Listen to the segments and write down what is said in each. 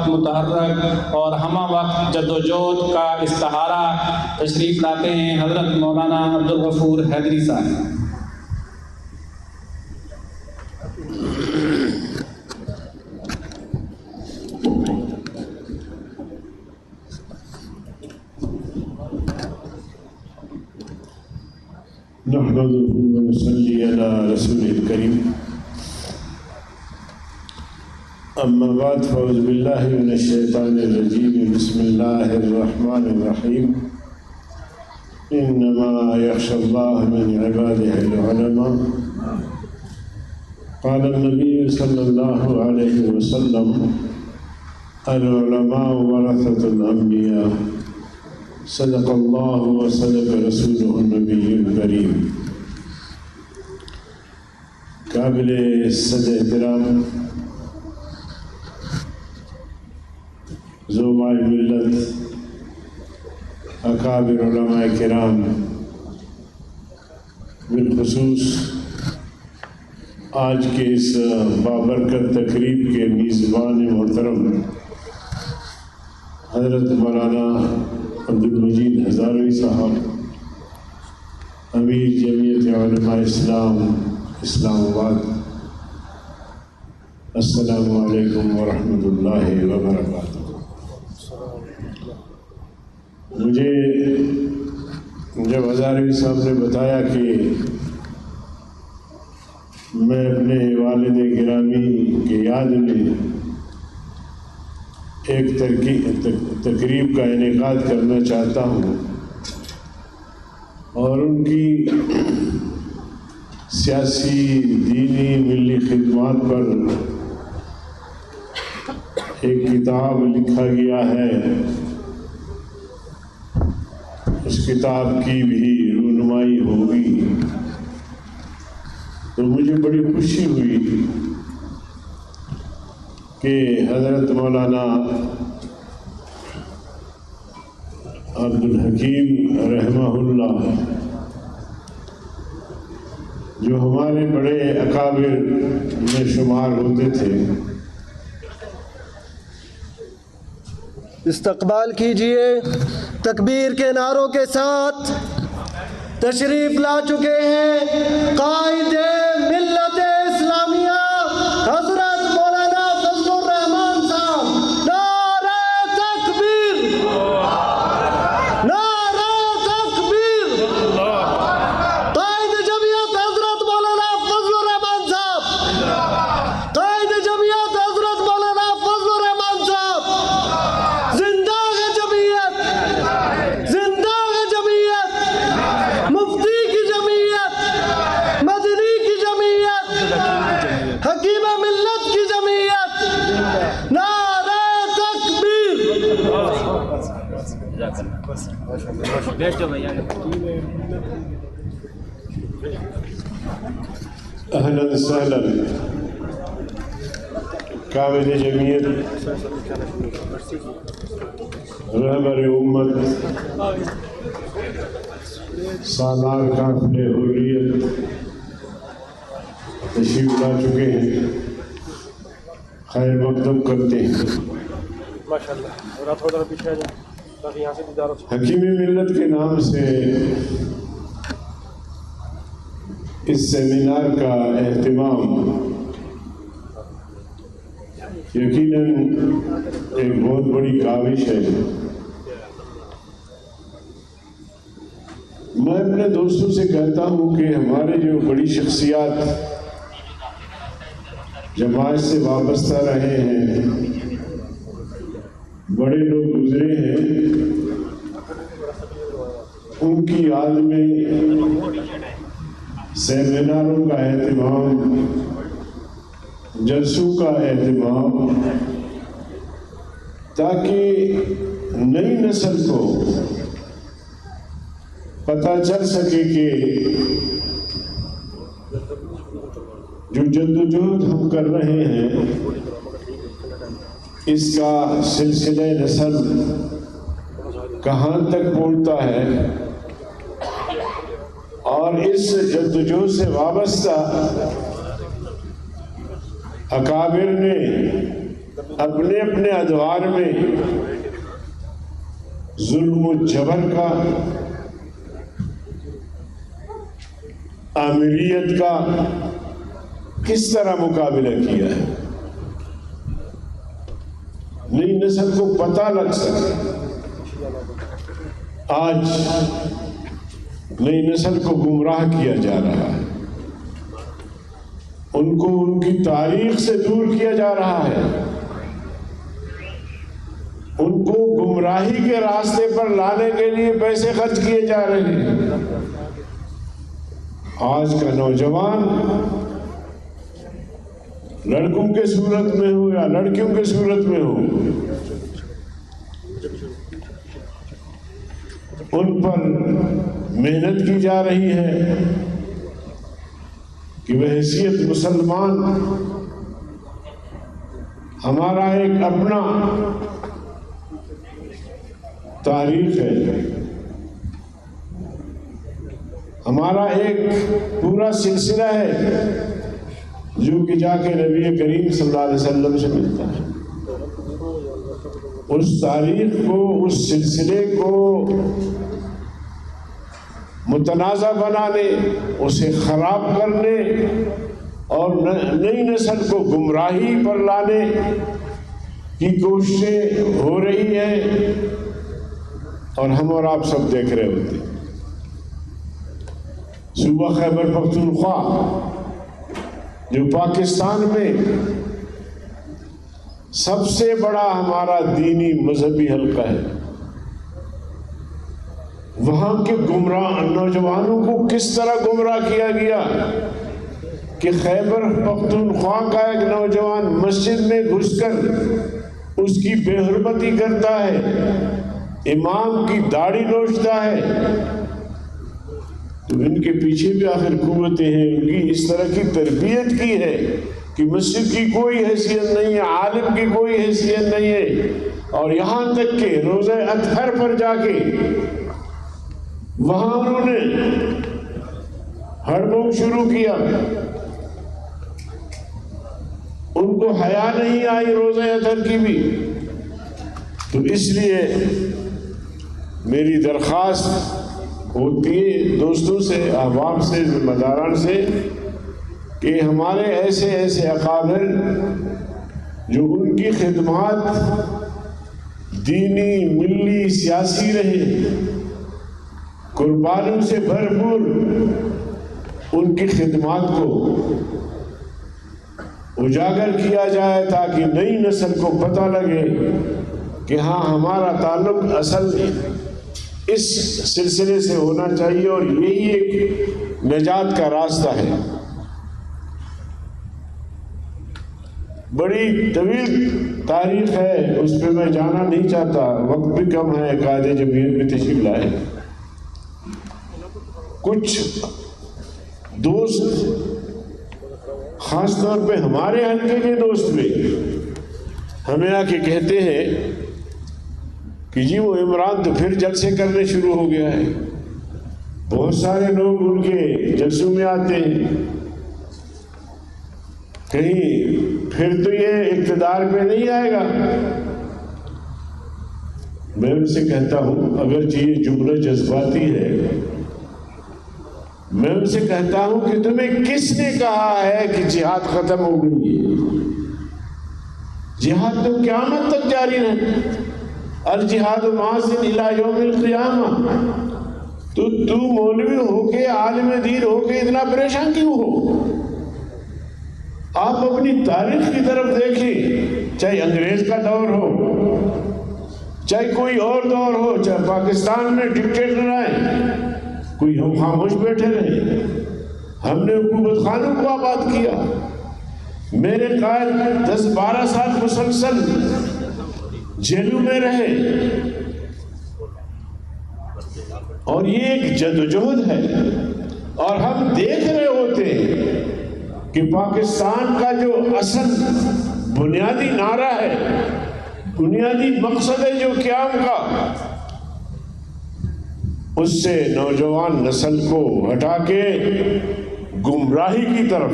متحرک اور ہمہ وقت جدوجہد کا استعارہ تشریف لاتے ہیں حضرت مولانا عبدالغفور حیدری صاحب۔ نحمده ونصلي على رسوله الكريم، أما بعد، فأعوذ بالله من الشيطان الرجيم، بسم الله الرحمن الرحيم، إنما يخشى الله من عباده العلماء. قال النبي صلى الله عليه وسلم: العلماء ورثة الأنبياء، صدق اللہ وصدق رسولہ النبی الکریم۔ قابل صد احترام زومائے ملت، اکابر علماء کرام، بالخصوص آج کے اس بابرکت تقریب کے میزبان محترم حضرت مولانا عبدالمجید ہزاروی صاحب، امیر جمعیت علماء اسلام اسلام آباد، السلام علیکم ورحمۃ اللہ وبرکاتہ۔ مجھے جب ہزاروی صاحب نے بتایا کہ میں اپنے والد گرامی کی یاد میں ایک تقریب کا انعقاد کرنا چاہتا ہوں اور ان کی سیاسی، دینی، ملی خدمات پر ایک کتاب لکھا گیا ہے، اس کتاب کی بھی رونمائی ہوگی، تو مجھے بڑی خوشی ہوئی کہ حضرت مولانا عبدالحکیم رحمہ اللہ، جو ہمارے بڑے اکابر میں شمار ہوتے تھے، استقبال کیجئے۔ تکبیر کے نعروں کے ساتھ تشریف لا چکے ہیں قائد ملت اسلامیہ حضرت مولانا فضل الرحمان صاحب۔ نعرہ تکبیر، نعرہ تکبیر۔ قائد جمعیت حضرت مولانا فضل الرحمان صاحب، قائد جمعیت حضرت مولانا فضل الرحمان صاحب، زندہ ہے جمعیت، زندہ ہے جمعیت، مفتی کی جمعیت، مدنی کی جمعیت، حکیم ملت کی جمعیت۔ نعرہ تکبیر۔ اہلا سہلا قابل جمعیت، رہبر امت، سالار قافلے حریت تشریف لا چکے ہیں، خیر مقدم کرتے ہیں۔ حکیم ملت کے نام سے اس سیمینار کا اہتمام یقیناً ایک بہت بڑی کاوش ہے۔ میں اپنے دوستوں سے کہتا ہوں کہ ہمارے جو بڑی شخصیات جماعت سے وابستہ رہے ہیں، بڑے لوگ گزرے ہیں، ان کی یاد میں سیمیناروں کا اہتمام، جلسوں کا اہتمام، تاکہ نئی نسل کو پتہ چل سکے کہ جو جدوجہد ہم کر رہے ہیں اس کا سلسلہ نسل کہاں تک پہنچتا ہے، اور اس جدوجہد سے وابستہ اکابر نے اپنے اپنے ادوار میں ظلم و جبر کا، آمریت کا کس طرح مقابلہ کیا ہے، نئی نسل کو پتہ لگ سکے۔ آج نئی نسل کو گمراہ کیا جا رہا ہے، ان کو ان کی تاریخ سے دور کیا جا رہا ہے، ان کو گمراہی کے راستے پر لانے کے لیے پیسے خرچ کیے جا رہے ہیں۔ آج کا نوجوان لڑکوں کے صورت میں ہو یا لڑکیوں کے صورت میں ہو، ان پر محنت کی جا رہی ہے کہ بحیثیت مسلمان ہمارا ایک اپنا تاریخ ہے، ہمارا ایک پورا سلسلہ ہے جو کہ جا کے نبی کریم صلی اللہ علیہ وسلم سے ملتا ہے۔ اس تاریخ کو، اس سلسلے کو متنازع بنانے، اسے خراب کرنے اور نئی نسل کو گمراہی پر لانے کی کوششیں ہو رہی ہیں، اور ہم اور آپ سب دیکھ رہے ہوتے ہیں۔ صوبہ خیبر پختونخوا جو پاکستان میں سب سے بڑا ہمارا دینی مذہبی حلقہ ہے، وہاں کے گمراہ نوجوانوں کو کس طرح گمراہ کیا گیا کہ خیبر پختونخوا کا ایک نوجوان مسجد میں گھس کر اس کی بے حرمتی کرتا ہے، امام کی داڑھی نوچتا ہے، تو ان کے پیچھے بھی آخر قوتیں ہیں، ان کی اس طرح کی تربیت کی ہے کہ مسجد کی کوئی حیثیت نہیں ہے، عالم کی کوئی حیثیت نہیں ہے، اور یہاں تک کہ روزہ اطہر پر جا کے وہاں انہوں نے ہڑبڑ شروع کیا، ان کو حیا نہیں آئی روزہ اطہر کی بھی۔ تو اس لیے میری درخواست ہوتی ہے دوستوں سے، احباب سے، ذمہ داران سے، کہ ہمارے ایسے ایسے اکابر جو ان کی خدمات دینی، ملی، سیاسی رہے، قربانیوں سے بھرپور، ان کی خدمات کو اجاگر کیا جائے تاکہ نئی نسل کو پتہ لگے کہ ہاں ہمارا تعلق اصل اس سلسلے سے ہونا چاہیے، اور یہی ایک نجات کا راستہ ہے۔ بڑی طویل تاریخ ہے، اس پہ میں جانا نہیں چاہتا، وقت بھی کم ہے، قائد جمعیت بھی تشریف لائے۔ کچھ دوست، خاص طور پہ ہمارے حلقے کے دوست بھی ہمیں آ کے کہتے ہیں کہ جی وہ عمران تو پھر جلسے کرنے شروع ہو گیا ہے، بہت سارے لوگ ان کے جلسوں میں آتے ہیں، کہیں پھر تو یہ اقتدار پہ نہیں آئے گا۔ میں ان سے کہتا ہوں، اگرچہ یہ جملہ جذباتی ہے، میں ان سے کہتا ہوں کہ تمہیں کس نے کہا ہے کہ جہاد ختم ہو گئی ہے؟ جہاد تو قیامت تک جاری رہے، الجہاد ماضٍ الی یوم القیامہ۔ تو مولوی ہو کے، عالم دین ہو کے اتنا پریشان کیوں ہو؟ آپ اپنی تاریخ کی طرف دیکھیں، چاہے انگریز کا دور ہو، چاہے کوئی اور دور ہو، چاہے پاکستان میں ڈکٹیٹر آئے، کوئی ہم خاموش بیٹھے رہے؟ ہم نے حکومت خانوں کو آباد کیا، میرے قائد 10-12 سال مسلسل جیلوں میں رہے، اور یہ ایک جدوجہد ہے، اور ہم دیکھ رہے ہوتے ہیں کہ پاکستان کا جو اصل بنیادی نعرہ ہے، بنیادی مقصد ہے جو قیام کا، اس سے نوجوان نسل کو ہٹا کے گمراہی کی طرف،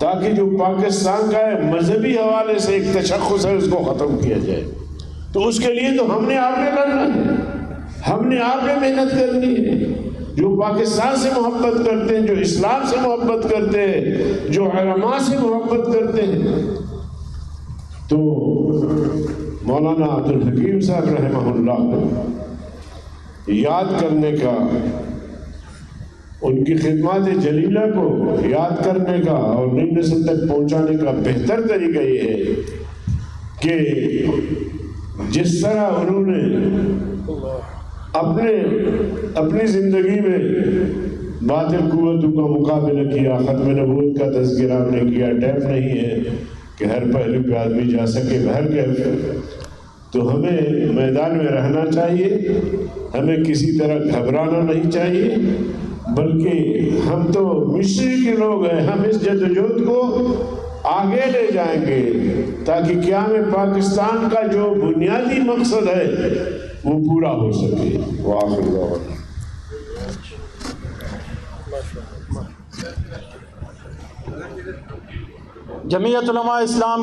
تاکہ جو پاکستان کا ہے مذہبی حوالے سے ایک تشخص ہے اس کو ختم کیا جائے. تو اس کے لیے تو ہم نے آپ نے کرنا ہے, ہم نے آپ نے محنت کرنی ہے. جو پاکستان سے محبت کرتے ہیں, جو اسلام سے محبت کرتے ہیں, جو علماء سے محبت کرتے ہیں, تو مولانا عبدالحکیم صاحب رحمہ اللہ کو یاد کرنے کا, ان کی خدمات جلیلہ کو یاد کرنے کا اور نئی نسل تک پہنچانے کا بہتر طریقہ یہ ہے کہ جس طرح انہوں نے اپنی زندگی میں باطل قوتوں کا مقابلہ کیا, ختم نبوت کا تذکرہ ہم نے کیا. ٹائم نہیں ہے کہ ہر پہلو پہ آدمی جا سکے بہر کیف, تو ہمیں میدان میں رہنا چاہیے, ہمیں کسی طرح گھبرانا نہیں چاہیے, بلکہ ہم تو مشرق کے لوگ ہیں, ہم اس جدوجہد کو آگے لے جائیں گے تاکہ قیام پاکستان کا جو بنیادی مقصد ہے وہ پورا ہو سکے. وآخر دعوانا جمعیت علماء اسلام